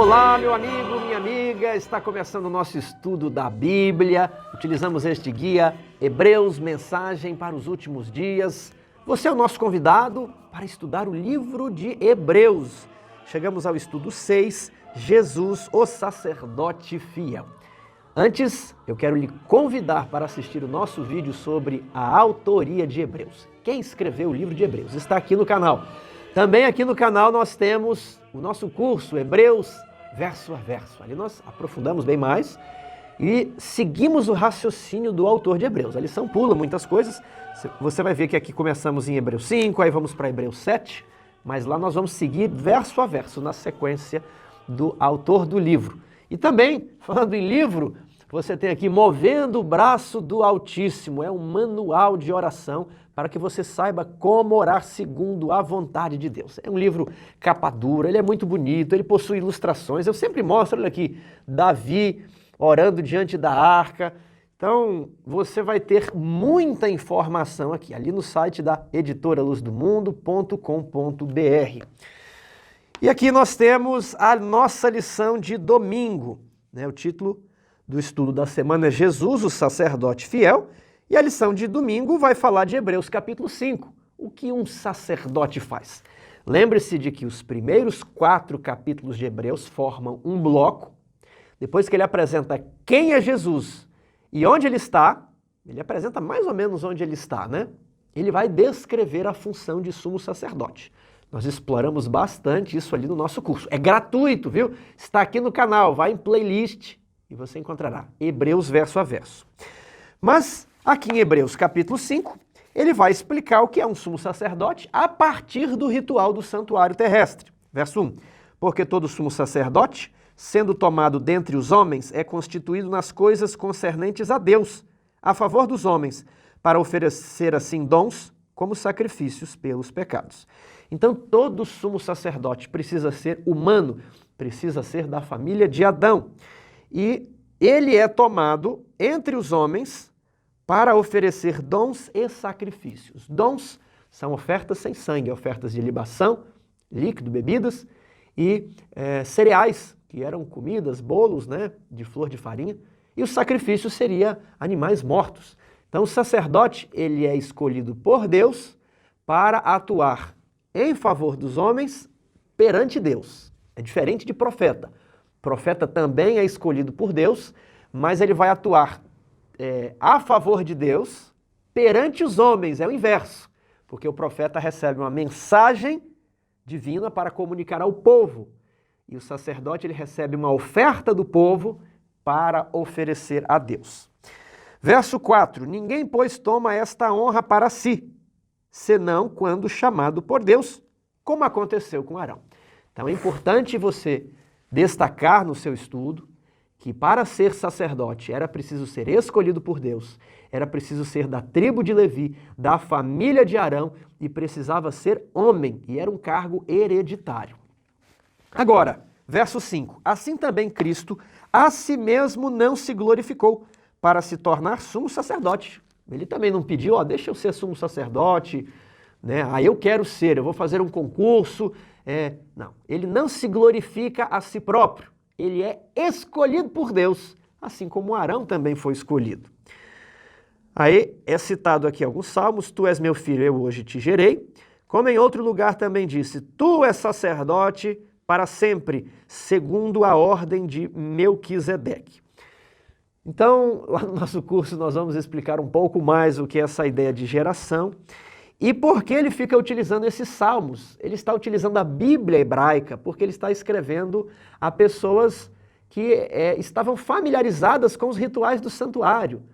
Olá, meu amigo, minha amiga, está começando o nosso estudo da Bíblia. Utilizamos este guia Hebreus, mensagem para os últimos dias. Você é o nosso convidado para estudar o livro de Hebreus. Chegamos ao estudo 6, Jesus, o sacerdote fiel. Antes, eu quero lhe convidar para assistir o nosso vídeo sobre a autoria de Hebreus. Quem escreveu o livro de Hebreus está aqui no canal. Também aqui no canal nós temos o nosso curso Hebreus verso a verso. Ali nós aprofundamos bem mais e seguimos o raciocínio do autor de Hebreus. A lição pula muitas coisas. Você vai ver que aqui começamos em Hebreus 5, aí vamos para Hebreus 7, mas lá nós vamos seguir verso a verso na sequência do autor do livro. E também, falando em livro, você tem aqui Movendo o Braço do Altíssimo. É um manual de oração para que você saiba como orar segundo a vontade de Deus. É um livro capa dura, ele é muito bonito, ele possui ilustrações. Eu sempre mostro, olha aqui, Davi orando diante da arca. Então, você vai ter muita informação aqui, ali no site da editora luzdomundo.com.br. E aqui nós temos a nossa lição de domingo, né? O título do estudo da semana é Jesus, o sacerdote fiel, e a lição de domingo vai falar de Hebreus capítulo 5, o que um sacerdote faz. Lembre-se de que os primeiros 4 capítulos de Hebreus formam um bloco. Depois que ele apresenta quem é Jesus e onde ele está, ele apresenta mais ou menos onde ele está, né? Ele vai descrever a função de sumo sacerdote. Nós exploramos bastante isso ali no nosso curso. É gratuito, viu? Está aqui no canal, vai em playlist e você encontrará Hebreus verso a verso. Mas aqui em Hebreus capítulo 5, ele vai explicar o que é um sumo sacerdote a partir do ritual do santuário terrestre. Verso 1. Porque todo sumo sacerdote, sendo tomado dentre os homens, é constituído nas coisas concernentes a Deus, a favor dos homens, para oferecer assim dons como sacrifícios pelos pecados. Então todo sumo sacerdote precisa ser humano, precisa ser da família de Adão. E ele é tomado entre os homens para oferecer dons e sacrifícios. Dons são ofertas sem sangue, ofertas de libação, líquido, bebidas e cereais, que eram comidas, bolos, né, de flor de farinha. E o sacrifício seria animais mortos. Então o sacerdote, ele é escolhido por Deus para atuar em favor dos homens perante Deus. É diferente de profeta. Profeta também é escolhido por Deus, mas ele vai atuar a favor de Deus perante os homens, é o inverso, porque o profeta recebe uma mensagem divina para comunicar ao povo, e o sacerdote ele recebe uma oferta do povo para oferecer a Deus. Verso 4, ninguém, pois, toma esta honra para si, senão quando chamado por Deus, como aconteceu com Arão. Então é importante você destacar no seu estudo que para ser sacerdote era preciso ser escolhido por Deus, era preciso ser da tribo de Levi, da família de Arão e precisava ser homem, e era um cargo hereditário. Agora, verso 5, assim também Cristo a si mesmo não se glorificou para se tornar sumo sacerdote. Ele também não pediu, deixa eu ser sumo sacerdote, né? Eu quero ser, eu vou fazer um concurso. Não, ele não se glorifica a si próprio, ele é escolhido por Deus, assim como Arão também foi escolhido. Aí é citado aqui alguns salmos, tu és meu filho, eu hoje te gerei, como em outro lugar também disse, tu és sacerdote para sempre, segundo a ordem de Melquisedeque. Então, lá no nosso curso nós vamos explicar um pouco mais o que é essa ideia de geração. E por que ele fica utilizando esses salmos? Ele está utilizando a Bíblia hebraica, porque ele está escrevendo a pessoas que estavam familiarizadas com os rituais do santuário.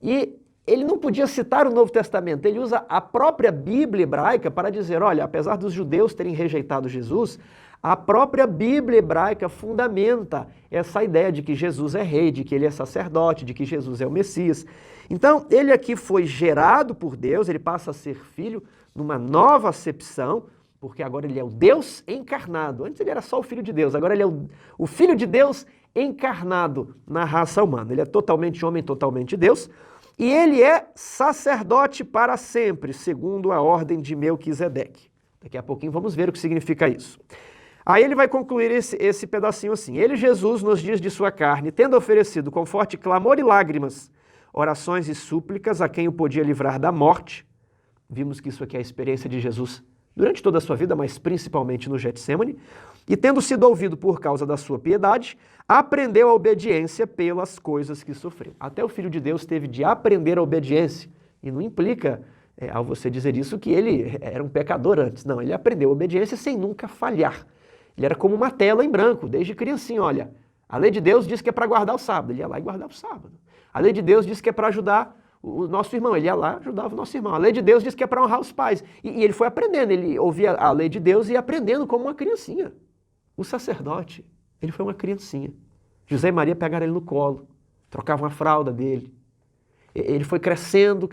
E ele não podia citar o Novo Testamento, ele usa a própria Bíblia hebraica para dizer, olha, apesar dos judeus terem rejeitado Jesus, a própria Bíblia hebraica fundamenta essa ideia de que Jesus é rei, de que ele é sacerdote, de que Jesus é o Messias. Então, ele aqui foi gerado por Deus, ele passa a ser filho numa nova acepção, porque agora ele é o Deus encarnado. Antes ele era só o Filho de Deus, agora ele é o Filho de Deus encarnado na raça humana. Ele é totalmente homem, totalmente Deus, e ele é sacerdote para sempre, segundo a ordem de Melquisedeque. Daqui a pouquinho vamos ver o que significa isso. Aí ele vai concluir esse pedacinho assim. Ele, Jesus, nos dias de sua carne, tendo oferecido com forte clamor e lágrimas, orações e súplicas a quem o podia livrar da morte. Vimos que isso aqui é a experiência de Jesus durante toda a sua vida, mas principalmente no Getsêmani. E tendo sido ouvido por causa da sua piedade, aprendeu a obediência pelas coisas que sofreu. Até o Filho de Deus teve de aprender a obediência. E não implica, ao você dizer isso, que ele era um pecador antes. Não, ele aprendeu a obediência sem nunca falhar. Ele era como uma tela em branco, desde criancinha. Olha, a lei de Deus diz que é para guardar o sábado. Ele ia lá e guardava o sábado. A lei de Deus diz que é para ajudar o nosso irmão. Ele ia lá e ajudava o nosso irmão. A lei de Deus diz que é para honrar os pais. E ele foi aprendendo. Ele ouvia a lei de Deus e ia aprendendo como uma criancinha. O sacerdote, ele foi uma criancinha. José e Maria pegaram ele no colo, trocavam a fralda dele. Ele foi crescendo,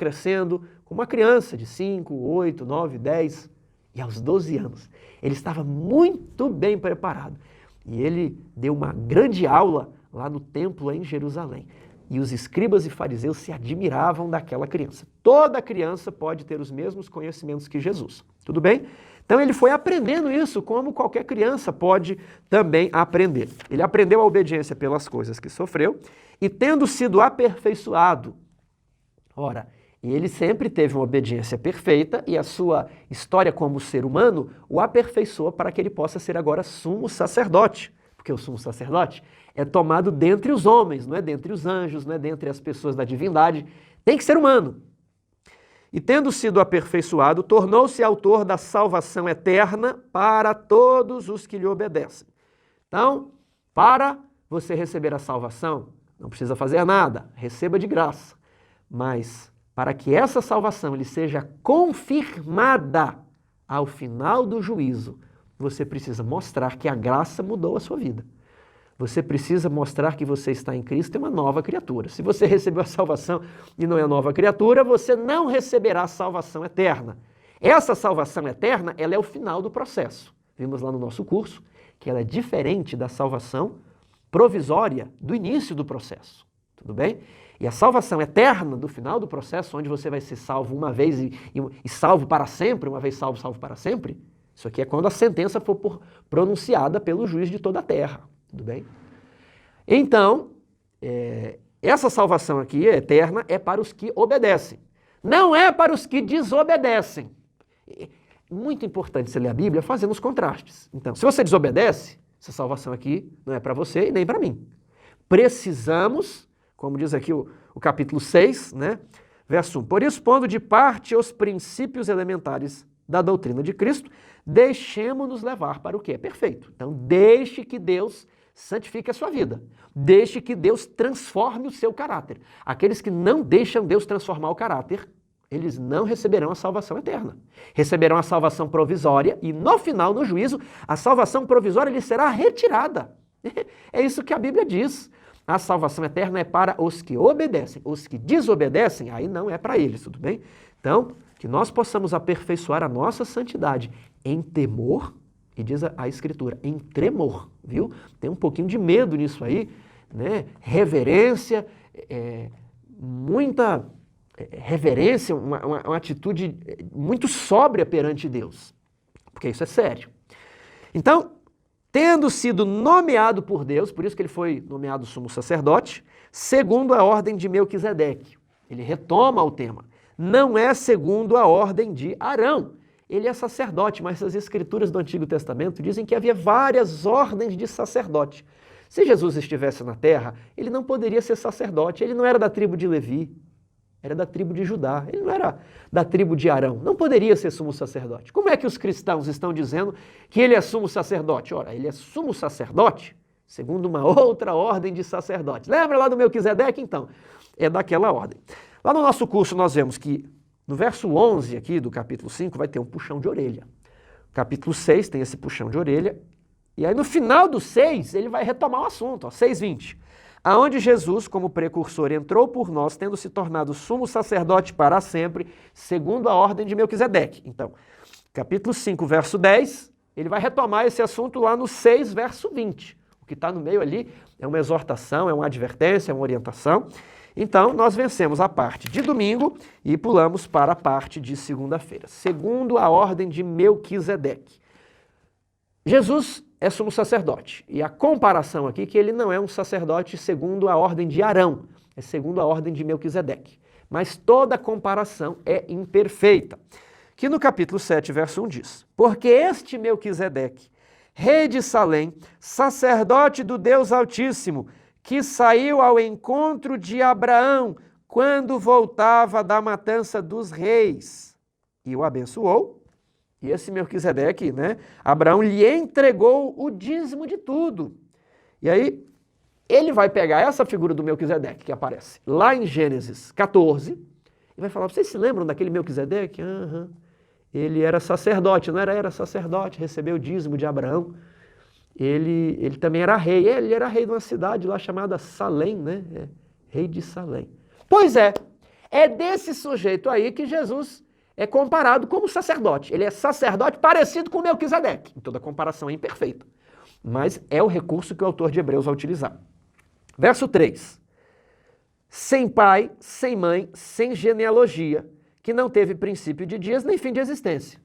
como uma criança de 5, 8, 9, 10. E aos 12 anos, ele estava muito bem preparado. E ele deu uma grande aula lá no templo em Jerusalém. E os escribas e fariseus se admiravam daquela criança. Toda criança pode ter os mesmos conhecimentos que Jesus. Tudo bem? Então ele foi aprendendo isso como qualquer criança pode também aprender. Ele aprendeu a obediência pelas coisas que sofreu e tendo sido aperfeiçoado. Ora, ele sempre teve uma obediência perfeita e a sua história como ser humano o aperfeiçoa para que ele possa ser agora sumo sacerdote. Porque o sumo sacerdote é tomado dentre os homens, não é dentre os anjos, não é dentre as pessoas da divindade. Tem que ser humano. E tendo sido aperfeiçoado, tornou-se autor da salvação eterna para todos os que lhe obedecem. Então, para você receber a salvação, não precisa fazer nada, receba de graça. Mas para que essa salvação lhe seja confirmada ao final do juízo, você precisa mostrar que a graça mudou a sua vida. Você precisa mostrar que você está em Cristo e é uma nova criatura. Se você recebeu a salvação e não é nova criatura, você não receberá a salvação eterna. Essa salvação eterna, ela é o final do processo. Vimos lá no nosso curso que ela é diferente da salvação provisória do início do processo. Tudo bem? E a salvação eterna do final do processo, onde você vai ser salvo uma vez e salvo para sempre, uma vez salvo, salvo para sempre, isso aqui é quando a sentença for pronunciada pelo juiz de toda a terra. Tudo bem? Então, essa salvação aqui, eterna, é para os que obedecem. Não é para os que desobedecem. Muito importante você ler a Bíblia fazendo os contrastes. Então, se você desobedece, essa salvação aqui não é para você e nem para mim. Precisamos, como diz aqui o capítulo 6, né, verso 1. Por isso, pondo de parte os princípios elementares da doutrina de Cristo, deixemos-nos levar para o que é perfeito. Então, deixe que Deus santifique a sua vida. Deixe que Deus transforme o seu caráter. Aqueles que não deixam Deus transformar o caráter, eles não receberão a salvação eterna. Receberão a salvação provisória e no final, no juízo, a salvação provisória lhes será retirada. É isso que a Bíblia diz. A salvação eterna é para os que obedecem. Os que desobedecem, aí não é para eles, tudo bem? Então, que nós possamos aperfeiçoar a nossa santidade em temor, e diz a Escritura, em tremor, viu? Tem um pouquinho de medo nisso aí, né? Reverência, muita reverência, uma atitude muito sóbria perante Deus, porque isso é sério. Então, tendo sido nomeado por Deus, por isso que ele foi nomeado sumo sacerdote, segundo a ordem de Melquisedeque. Ele retoma o tema. Não é segundo a ordem de Arão. Ele é sacerdote, mas as escrituras do Antigo Testamento dizem que havia várias ordens de sacerdote. Se Jesus estivesse na terra, ele não poderia ser sacerdote. Ele não era da tribo de Levi, era da tribo de Judá. Ele não era da tribo de Arão. Não poderia ser sumo sacerdote. Como é que os cristãos estão dizendo que ele é sumo sacerdote? Ora, ele é sumo sacerdote segundo uma outra ordem de sacerdote. Lembra lá do Melquisedeque? Então, é daquela ordem. Lá no nosso curso nós vemos que no verso 11 aqui do capítulo 5 vai ter um puxão de orelha. Capítulo 6 tem esse puxão de orelha. E aí no final do 6 ele vai retomar o assunto, 6:20. Aonde Jesus, como precursor, entrou por nós, tendo se tornado sumo sacerdote para sempre, segundo a ordem de Melquisedeque. Então, capítulo 5, verso 10, ele vai retomar esse assunto lá no 6, verso 20. O que está no meio ali é uma exortação, é uma advertência, é uma orientação. Então, nós vencemos a parte de domingo e pulamos para a parte de segunda-feira, segundo a ordem de Melquisedeque. Jesus é sumo sacerdote. E a comparação aqui é que ele não é um sacerdote segundo a ordem de Arão, é segundo a ordem de Melquisedeque. Mas toda comparação é imperfeita. Que no capítulo 7, verso 1 diz: porque este Melquisedeque, rei de Salém, sacerdote do Deus Altíssimo, que saiu ao encontro de Abraão quando voltava da matança dos reis, e o abençoou. E esse Melquisedeque, né, Abraão lhe entregou o dízimo de tudo. E aí, ele vai pegar essa figura do Melquisedeque que aparece lá em Gênesis 14 e vai falar: vocês se lembram daquele Melquisedeque? Ele era sacerdote, não era sacerdote, recebeu o dízimo de Abraão. Ele também era rei. Ele era rei de uma cidade lá chamada Salém, né? Rei de Salém. Pois é desse sujeito aí que Jesus é comparado como sacerdote. Ele é sacerdote parecido com Melquisedeque. Toda comparação é imperfeita. Mas é o recurso que o autor de Hebreus vai utilizar. Verso 3. Sem pai, sem mãe, sem genealogia, que não teve princípio de dias nem fim de existência.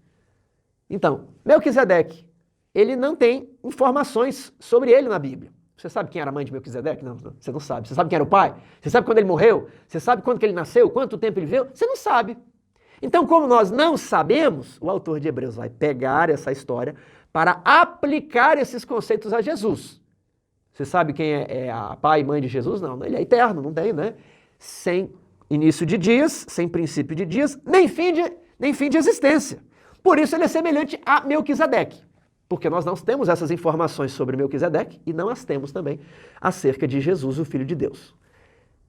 Então, Melquisedeque, ele não tem informações sobre ele na Bíblia. Você sabe quem era a mãe de Melquisedeque? Não, você não sabe. Você sabe quem era o pai? Você sabe quando ele morreu? Você sabe quando que ele nasceu? Quanto tempo ele viveu? Você não sabe. Então, como nós não sabemos, o autor de Hebreus vai pegar essa história para aplicar esses conceitos a Jesus. Você sabe quem é a pai e mãe de Jesus? Não, ele é eterno, não tem, né? Sem início de dias, sem princípio de dias, nem fim de existência. Por isso ele é semelhante a Melquisedeque, porque nós não temos essas informações sobre Melquisedeque e não as temos também acerca de Jesus, o Filho de Deus.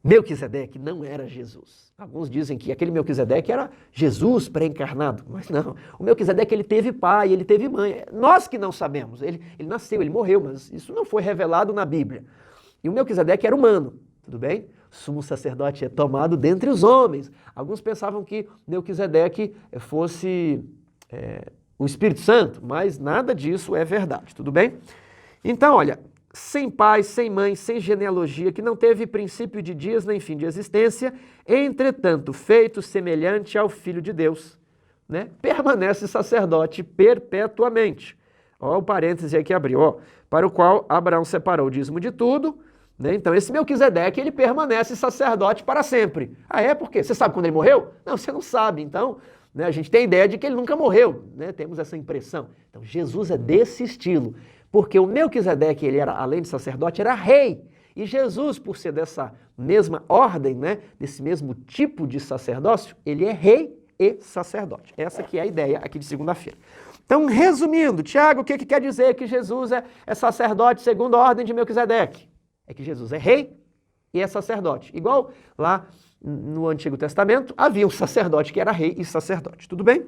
Melquisedeque não era Jesus. Alguns dizem que aquele Melquisedeque era Jesus pré-encarnado, mas não. O Melquisedeque, ele teve pai, ele teve mãe. Nós que não sabemos. Ele nasceu, ele morreu, mas isso não foi revelado na Bíblia. E o Melquisedeque era humano, tudo bem? O sumo sacerdote é tomado dentre os homens. Alguns pensavam que Melquisedeque fosse o Espírito Santo, mas nada disso é verdade, tudo bem? Então, olha, sem pai, sem mãe, sem genealogia, que não teve princípio de dias nem fim de existência, entretanto, feito semelhante ao Filho de Deus, né? Permanece sacerdote perpetuamente. Ó, o parêntese aí que abriu, ó, para o qual Abraão separou o dízimo de tudo, né? Então, esse Melquisedeque, ele permanece sacerdote para sempre. Ah, é? Por quê? Você sabe quando ele morreu? Não, você não sabe. Então, né, a gente tem a ideia de que ele nunca morreu, né? Temos essa impressão. Então, Jesus é desse estilo. Porque o Melquisedeque, ele era, além de sacerdote, era rei. E Jesus, por ser dessa mesma ordem, né, desse mesmo tipo de sacerdócio, ele é rei e sacerdote. Essa que é a ideia aqui de segunda-feira. Então, resumindo, Tiago, o que quer dizer que Jesus é sacerdote segundo a ordem de Melquisedeque? É que Jesus é rei e é sacerdote. Igual lá no Antigo Testamento, havia um sacerdote que era rei e sacerdote. Tudo bem?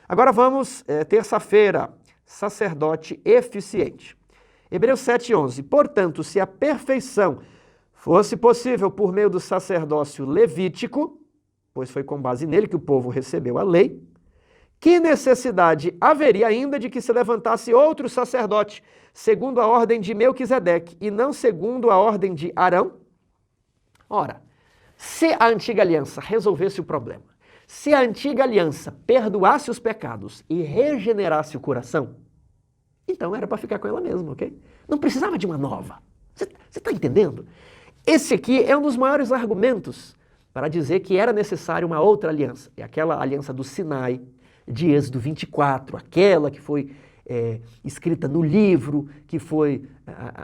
Agora vamos, terça-feira, sacerdote eficiente. Hebreus 7:11. Portanto, se a perfeição fosse possível por meio do sacerdócio levítico, pois foi com base nele que o povo recebeu a lei, que necessidade haveria ainda de que se levantasse outro sacerdote, segundo a ordem de Melquisedeque, e não segundo a ordem de Arão? Ora, se a antiga aliança resolvesse o problema, se a antiga aliança perdoasse os pecados e regenerasse o coração, então era para ficar com ela mesma, ok? Não precisava de uma nova. Você está entendendo? Esse aqui é um dos maiores argumentos para dizer que era necessária uma outra aliança. É aquela aliança do Sinai, de Êxodo 24, aquela que foi escrita no livro, que foi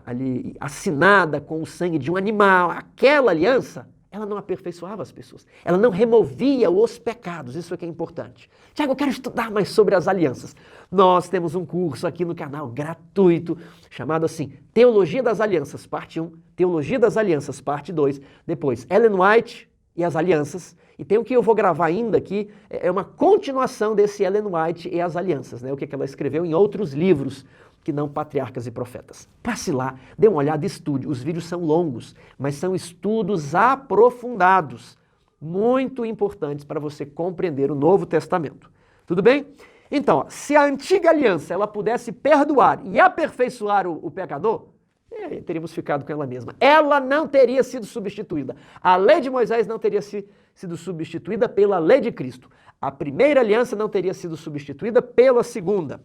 ali assinada com o sangue de um animal. Aquela aliança, ela não aperfeiçoava as pessoas. Ela não removia os pecados. Isso é que é importante. Tiago, eu quero estudar mais sobre as alianças. Nós temos um curso aqui no canal gratuito, chamado assim, Teologia das Alianças, parte 1, Teologia das Alianças, parte 2. Depois, Ellen White e as Alianças. E tem o que eu vou gravar ainda aqui, é uma continuação desse Ellen White e as Alianças, né? O que ela escreveu em outros livros, que não Patriarcas e Profetas. Passe lá, dê uma olhada, estude. Os vídeos são longos, mas são estudos aprofundados, muito importantes para você compreender o Novo Testamento. Tudo bem? Então, se a antiga aliança ela pudesse perdoar e aperfeiçoar o pecador, teríamos ficado com ela mesma. Ela não teria sido substituída. A lei de Moisés não teria sido substituída pela lei de Cristo. A primeira aliança não teria sido substituída pela segunda.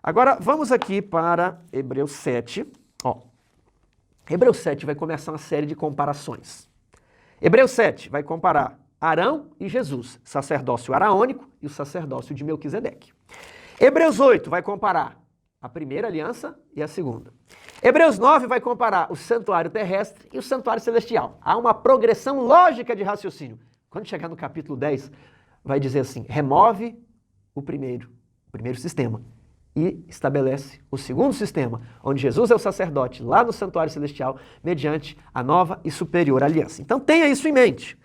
Agora, vamos aqui para Hebreus 7. Ó, Hebreus 7 vai começar uma série de comparações. Hebreus 7 vai comparar Arão e Jesus, sacerdócio araônico e o sacerdócio de Melquisedeque. Hebreus 8 vai comparar a primeira aliança e a segunda. Hebreus 9 vai comparar o santuário terrestre e o santuário celestial. Há uma progressão lógica de raciocínio. Quando chegar no capítulo 10, vai dizer assim, remove o primeiro sistema e estabelece o segundo sistema, onde Jesus é o sacerdote lá no santuário celestial, mediante a nova e superior aliança. Então tenha isso em mente.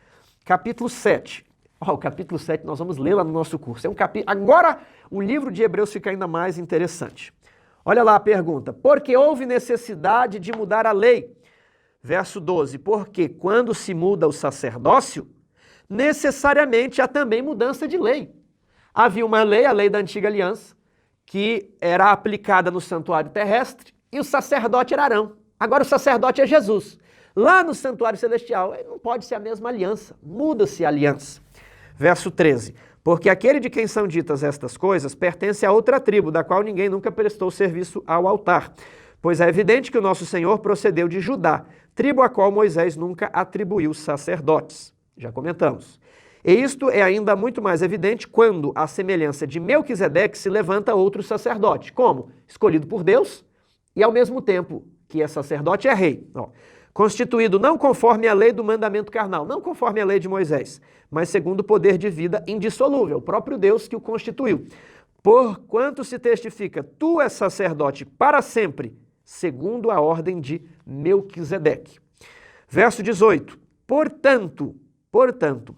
Capítulo 7. O capítulo 7 nós vamos ler lá no nosso curso. Agora o livro de Hebreus fica ainda mais interessante. Olha lá a pergunta. Por que houve necessidade de mudar a lei? Verso 12. Porque quando se muda o sacerdócio, necessariamente há também mudança de lei. Havia uma lei, a lei da antiga aliança, que era aplicada no santuário terrestre, e o sacerdote era Arão. Agora o sacerdote é Jesus. Lá no santuário celestial, não pode ser a mesma aliança, muda-se a aliança. Verso 13. Porque aquele de quem são ditas estas coisas pertence a outra tribo, da qual ninguém nunca prestou serviço ao altar. Pois é evidente que o nosso Senhor procedeu de Judá, tribo a qual Moisés nunca atribuiu sacerdotes. Já comentamos. E isto é ainda muito mais evidente quando, à semelhança de Melquisedeque, se levanta outro sacerdote. Como? Escolhido por Deus e, ao mesmo tempo que é sacerdote, é rei. Constituído não conforme a lei do mandamento carnal, não conforme a lei de Moisés, mas segundo o poder de vida indissolúvel, o próprio Deus que o constituiu. Porquanto se testifica, tu és sacerdote para sempre, segundo a ordem de Melquisedeque. Verso 18. Portanto,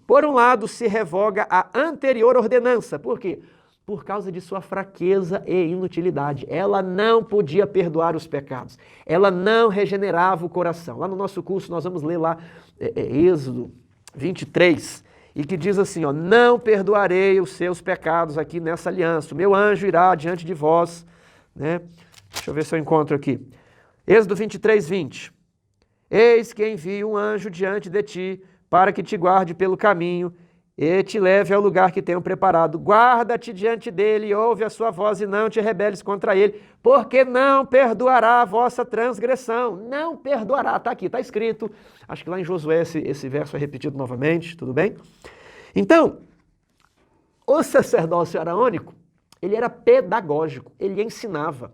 por um lado se revoga a anterior ordenança. Por quê? Por causa de sua fraqueza e inutilidade. Ela não podia perdoar os pecados. Ela não regenerava o coração. Lá no nosso curso nós vamos ler lá Êxodo 23, e que diz assim, não perdoarei os seus pecados aqui nessa aliança. O meu anjo irá diante de vós. Né? Deixa eu ver se eu encontro aqui. Êxodo 23, 20. Eis que envio um anjo diante de ti, para que te guarde pelo caminho e te leve ao lugar que tenho preparado. Guarda-te diante dele, ouve a sua voz e não te rebeles contra ele, porque não perdoará a vossa transgressão. Não perdoará, está aqui, está escrito. Acho que lá em Josué esse verso é repetido novamente, tudo bem? Então, o sacerdócio araônico, ele era pedagógico, ele ensinava,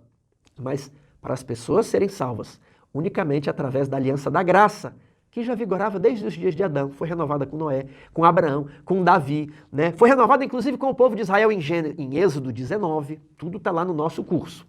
mas para as pessoas serem salvas, unicamente através da aliança da graça, que já vigorava desde os dias de Adão, foi renovada com Noé, com Abraão, com Davi, né? Foi renovada inclusive com o povo de Israel em Êxodo 19, tudo está lá no nosso curso.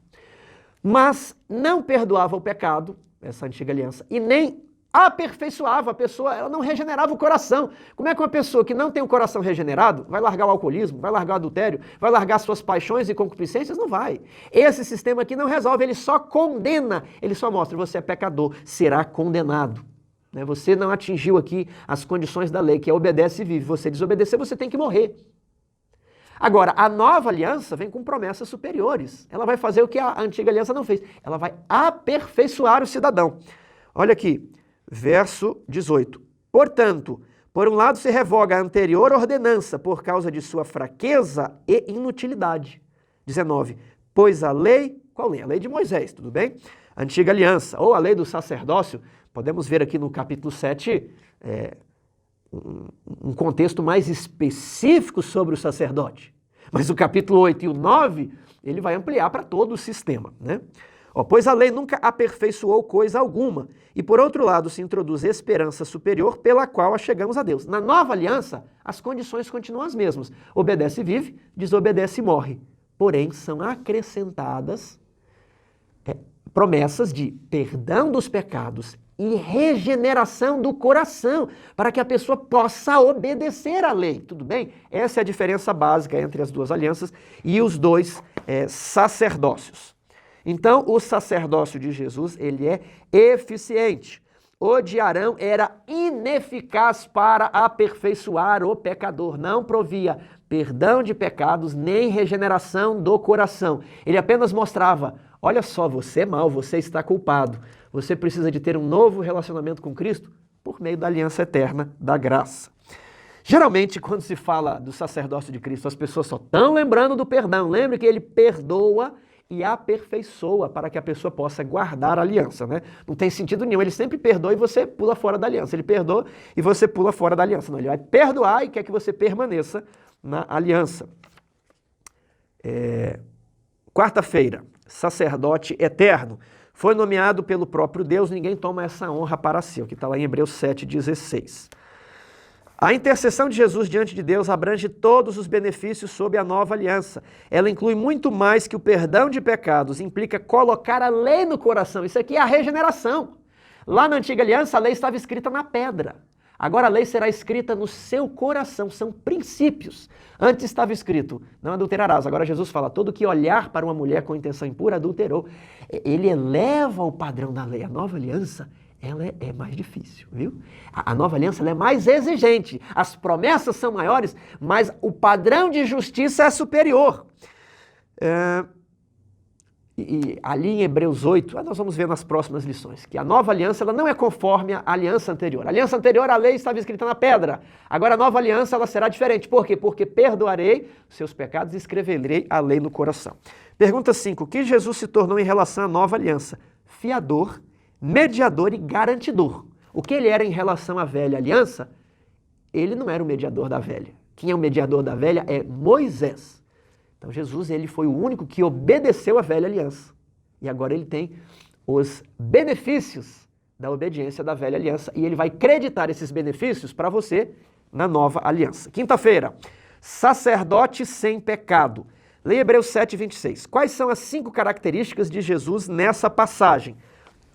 Mas não perdoava o pecado, essa antiga aliança, e nem aperfeiçoava a pessoa, ela não regenerava o coração. Como é que uma pessoa que não tem o coração regenerado vai largar o alcoolismo, vai largar o adultério, vai largar suas paixões e concupiscências? Não vai. Esse sistema aqui não resolve, ele só condena, ele só mostra, você é pecador, será condenado. Você não atingiu aqui as condições da lei, que é obedece e vive. Você desobedecer, você tem que morrer. Agora, a nova aliança vem com promessas superiores. Ela vai fazer o que a antiga aliança não fez. Ela vai aperfeiçoar o cidadão. Olha aqui, verso 18. Portanto, por um lado se revoga a anterior ordenança por causa de sua fraqueza e inutilidade. 19. Pois a lei, qual lei? A lei de Moisés, tudo bem? A antiga aliança, ou a lei do sacerdócio. Podemos ver aqui no capítulo 7 um contexto mais específico sobre o sacerdote. Mas o capítulo 8 e o 9, ele vai ampliar para todo o sistema. Né? Pois a lei nunca aperfeiçoou coisa alguma. E por outro lado se introduz esperança superior pela qual chegamos a Deus. Na nova aliança, as condições continuam as mesmas. Obedece e vive, desobedece e morre. Porém, são acrescentadas promessas de perdão dos pecados e regeneração do coração, para que a pessoa possa obedecer à lei, tudo bem? Essa é a diferença básica entre as duas alianças e os dois sacerdócios. Então, o sacerdócio de Jesus, ele é eficiente. O de Arão era ineficaz para aperfeiçoar o pecador, não provia perdão de pecados nem regeneração do coração. Ele apenas mostrava, olha só, você é mau, você está culpado. Você precisa de ter um novo relacionamento com Cristo por meio da aliança eterna da graça. Geralmente, quando se fala do sacerdócio de Cristo, as pessoas só estão lembrando do perdão. Lembre que ele perdoa e aperfeiçoa para que a pessoa possa guardar a aliança, né? Não tem sentido nenhum, ele sempre perdoa e você pula fora da aliança. Ele perdoa e você pula fora da aliança. Não, ele vai perdoar e quer que você permaneça na aliança. Quarta-feira, sacerdote eterno. Foi nomeado pelo próprio Deus, ninguém toma essa honra para si, o que está lá em Hebreus 7,16. A intercessão de Jesus diante de Deus abrange todos os benefícios sob a nova aliança. Ela inclui muito mais que o perdão de pecados, implica colocar a lei no coração. Isso aqui é a regeneração. Lá na antiga aliança, a lei estava escrita na pedra. Agora a lei será escrita no seu coração, são princípios. Antes estava escrito, não adulterarás. Agora Jesus fala, todo que olhar para uma mulher com intenção impura adulterou. Ele eleva o padrão da lei. A nova aliança, ela é mais difícil, viu? A nova aliança ela é mais exigente. As promessas são maiores, mas o padrão de justiça é superior. E ali em Hebreus 8, nós vamos ver nas próximas lições, que a nova aliança ela não é conforme a aliança anterior. A aliança anterior, a lei estava escrita na pedra. Agora a nova aliança ela será diferente. Por quê? Porque perdoarei seus pecados e escreverei a lei no coração. Pergunta 5. O que Jesus se tornou em relação à nova aliança? Fiador, mediador e garantidor. O que ele era em relação à velha aliança? Ele não era o mediador da velha. Quem é o mediador da velha é Moisés. Então Jesus ele foi o único que obedeceu à velha aliança. E agora ele tem os benefícios da obediência da velha aliança. E ele vai creditar esses benefícios para você na nova aliança. Quinta-feira, sacerdote sem pecado. Leia Hebreus 7,26. Quais são as 5 características de Jesus nessa passagem?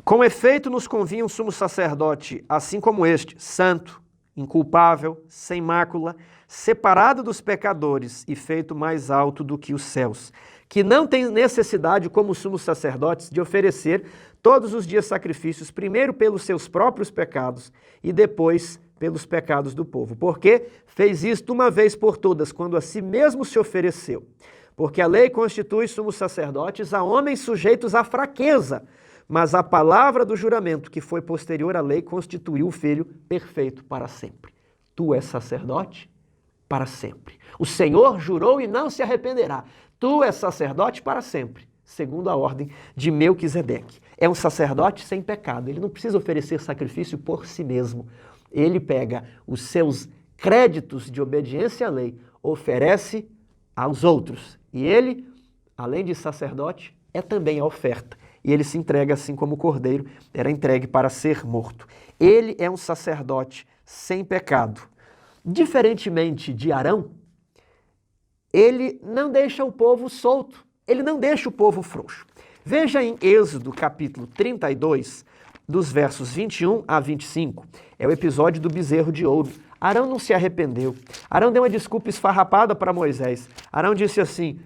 Com efeito, nos convinha um sumo sacerdote, assim como este, santo, inculpável, sem mácula, separado dos pecadores e feito mais alto do que os céus, que não tem necessidade, como sumos sacerdotes, de oferecer todos os dias sacrifícios, primeiro pelos seus próprios pecados e depois pelos pecados do povo. Porque fez isto uma vez por todas, quando a si mesmo se ofereceu. Porque a lei constitui sumos sacerdotes a homens sujeitos à fraqueza, mas a palavra do juramento, que foi posterior à lei, constituiu o Filho perfeito para sempre. Tu és sacerdote para sempre. O Senhor jurou e não se arrependerá. Tu és sacerdote para sempre, segundo a ordem de Melquisedeque. É um sacerdote sem pecado. Ele não precisa oferecer sacrifício por si mesmo. Ele pega os seus créditos de obediência à lei, oferece aos outros. E ele, além de sacerdote, é também a oferta. E ele se entrega assim como o cordeiro era entregue para ser morto. Ele é um sacerdote sem pecado. Diferentemente de Arão, ele não deixa o povo solto, ele não deixa o povo frouxo. Veja em Êxodo capítulo 32, dos versos 21 a 25, é o episódio do bezerro de ouro. Arão não se arrependeu. Arão deu uma desculpa esfarrapada para Moisés. Arão disse assim,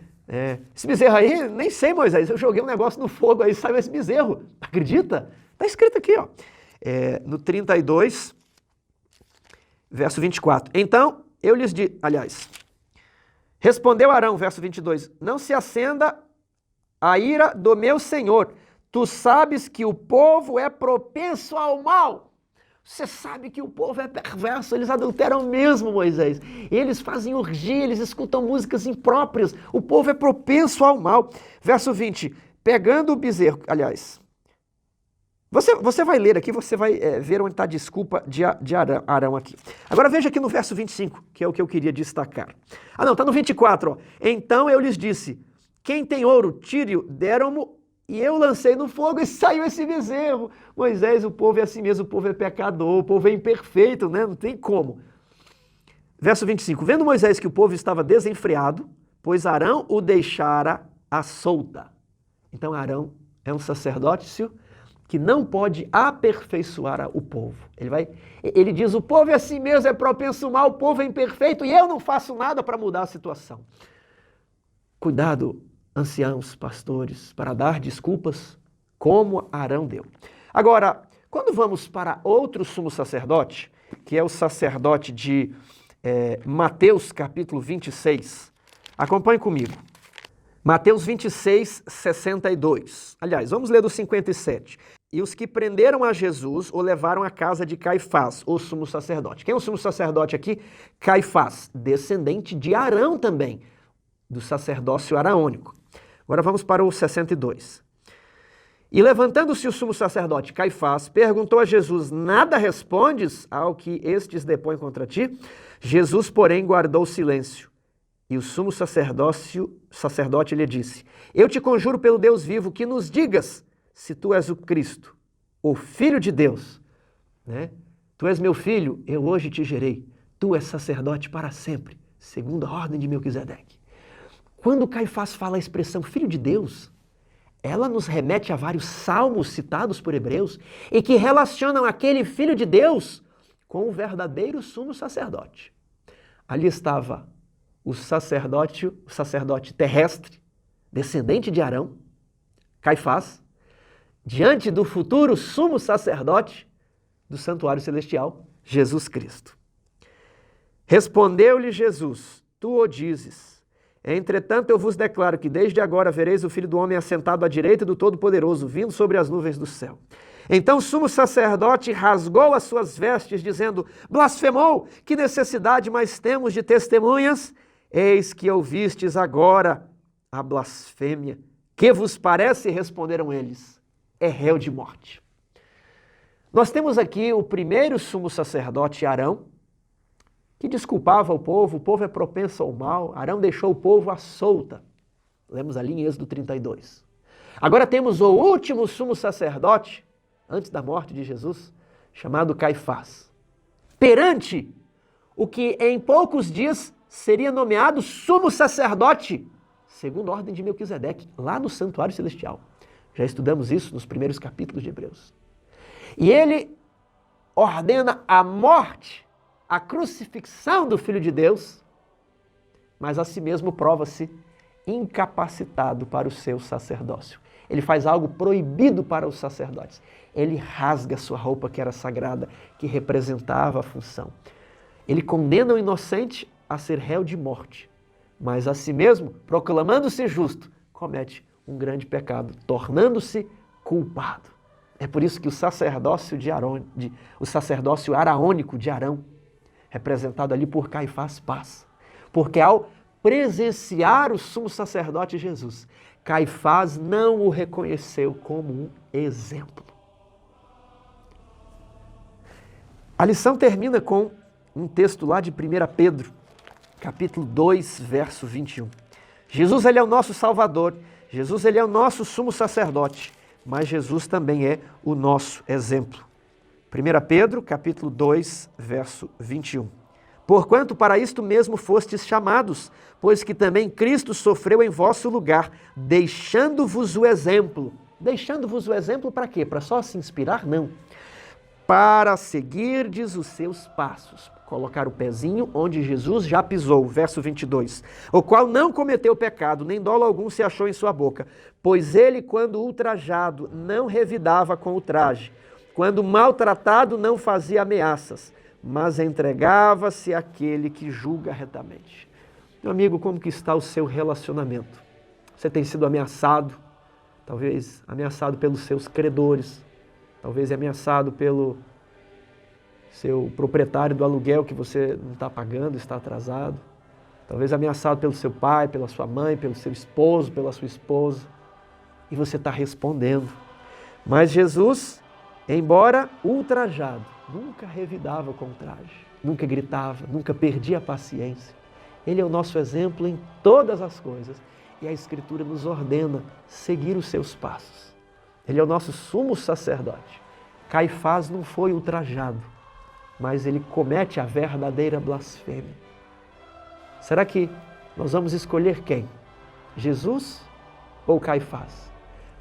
esse bezerro aí, nem sei, Moisés, eu joguei um negócio no fogo aí, saiu esse bezerro. Acredita? Está escrito aqui, ó. No 32, verso 24. Então, eu lhes disse, respondeu Arão, verso 22, não se acenda a ira do meu Senhor. Tu sabes que o povo é propenso ao mal. Você sabe que o povo é perverso, eles adulteram mesmo, Moisés. Eles fazem orgia, eles escutam músicas impróprias. O povo é propenso ao mal. Verso 20, pegando o bezerro, você vai ler aqui, você vai ver onde está a desculpa de Arão aqui. Agora veja aqui no verso 25, que é o que eu queria destacar. Está no 24, ó. Então eu lhes disse, quem tem ouro, tire-o, deram-mo, e eu lancei no fogo e saiu esse bezerro. Moisés, o povo é assim mesmo, o povo é pecador, o povo é imperfeito, né? Não tem como. Verso 25, vendo Moisés que o povo estava desenfreado, pois Arão o deixara à solta. Então Arão é um sacerdócio que não pode aperfeiçoar o povo. Ele diz, o povo é assim mesmo, é propenso ao mal, o povo é imperfeito e eu não faço nada para mudar a situação. Cuidado, anciãos, pastores, para dar desculpas como Arão deu. Agora, quando vamos para outro sumo sacerdote, que é o sacerdote de Mateus capítulo 26, acompanhe comigo. Mateus 26, 62. Vamos ler do 57. E os que prenderam a Jesus o levaram à casa de Caifás, o sumo sacerdote. Quem é o sumo sacerdote aqui? Caifás, descendente de Arão também, do sacerdócio araônico. Agora vamos para o 62. E levantando-se o sumo sacerdote Caifás, perguntou a Jesus: nada respondes ao que estes depõem contra ti? Jesus, porém, guardou silêncio. E o sumo sacerdote lhe disse: eu te conjuro pelo Deus vivo que nos digas se tu és o Cristo, o Filho de Deus. Tu és meu filho, eu hoje te gerei. Tu és sacerdote para sempre, segundo a ordem de Melquisedeque. Quando Caifás fala a expressão Filho de Deus, ela nos remete a vários salmos citados por Hebreus e que relacionam aquele Filho de Deus com o verdadeiro sumo sacerdote. Ali estava o sacerdote terrestre, descendente de Arão, Caifás, diante do futuro sumo sacerdote do santuário celestial, Jesus Cristo. Respondeu-lhe Jesus: tu o dizes. Entretanto, eu vos declaro que desde agora vereis o Filho do Homem assentado à direita do Todo-Poderoso, vindo sobre as nuvens do céu. Então o sumo sacerdote rasgou as suas vestes, dizendo: blasfemou! Que necessidade mais temos de testemunhas? Eis que ouvistes agora a blasfêmia. Que vos parece? Responderam eles: é réu de morte. Nós temos aqui o primeiro sumo sacerdote, Arão, que desculpava o povo é propenso ao mal. Arão deixou o povo à solta. Lemos ali em Êxodo 32. Agora temos o último sumo sacerdote, antes da morte de Jesus, chamado Caifás. Perante o que em poucos dias seria nomeado sumo sacerdote, segundo a ordem de Melquisedeque, lá no santuário celestial. Já estudamos isso nos primeiros capítulos de Hebreus. E ele ordena a morte, a crucifixão do Filho de Deus, mas a si mesmo prova-se incapacitado para o seu sacerdócio. Ele faz algo proibido para os sacerdotes. Ele rasga sua roupa que era sagrada, que representava a função. Ele condena o inocente a ser réu de morte, mas a si mesmo, proclamando-se justo, comete um grande pecado, tornando-se culpado. É por isso que o sacerdócio araônico de Arão, representado ali por Caifás, passa. Porque ao presenciar o sumo sacerdote Jesus, Caifás não o reconheceu como um exemplo. A lição termina com um texto lá de 1 Pedro, capítulo 2, verso 21. Jesus, ele é o nosso Salvador, Jesus, ele é o nosso sumo sacerdote, mas Jesus também é o nosso exemplo. 1 Pedro, capítulo 2, verso 21. Porquanto para isto mesmo fostes chamados, pois que também Cristo sofreu em vosso lugar, deixando-vos o exemplo. Deixando-vos o exemplo para quê? Para só se inspirar? Não. Para seguirdes os seus passos. Colocar o pezinho onde Jesus já pisou. Verso 22. O qual não cometeu pecado, nem dolo algum se achou em sua boca. Pois ele, quando ultrajado, não revidava com ultraje. Quando maltratado, não fazia ameaças, mas entregava-se àquele que julga retamente. Meu amigo, como que está o seu relacionamento? Você tem sido ameaçado, talvez ameaçado pelos seus credores, talvez ameaçado pelo seu proprietário do aluguel que você não está pagando, está atrasado, talvez ameaçado pelo seu pai, pela sua mãe, pelo seu esposo, pela sua esposa, e você está respondendo. Mas Jesus, embora ultrajado, nunca revidava com ultraje, nunca gritava, nunca perdia a paciência. Ele é o nosso exemplo em todas as coisas e a Escritura nos ordena seguir os seus passos. Ele é o nosso sumo sacerdote. Caifás não foi ultrajado, mas ele comete a verdadeira blasfêmia. Será que nós vamos escolher quem? Jesus ou Caifás?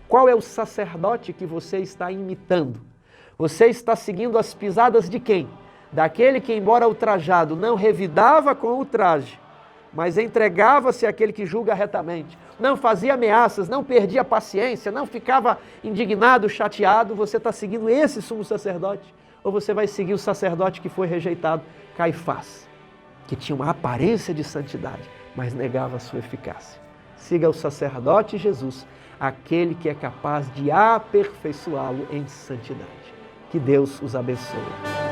Qual é o sacerdote que você está imitando? Você está seguindo as pisadas de quem? Daquele que, embora ultrajado, não revidava com ultraje, mas entregava-se àquele que julga retamente. Não fazia ameaças, não perdia a paciência, não ficava indignado, chateado. Você está seguindo esse sumo sacerdote? Ou você vai seguir o sacerdote que foi rejeitado, Caifás, que tinha uma aparência de santidade, mas negava a sua eficácia? Siga o sacerdote Jesus, aquele que é capaz de aperfeiçoá-lo em santidade. Que Deus os abençoe.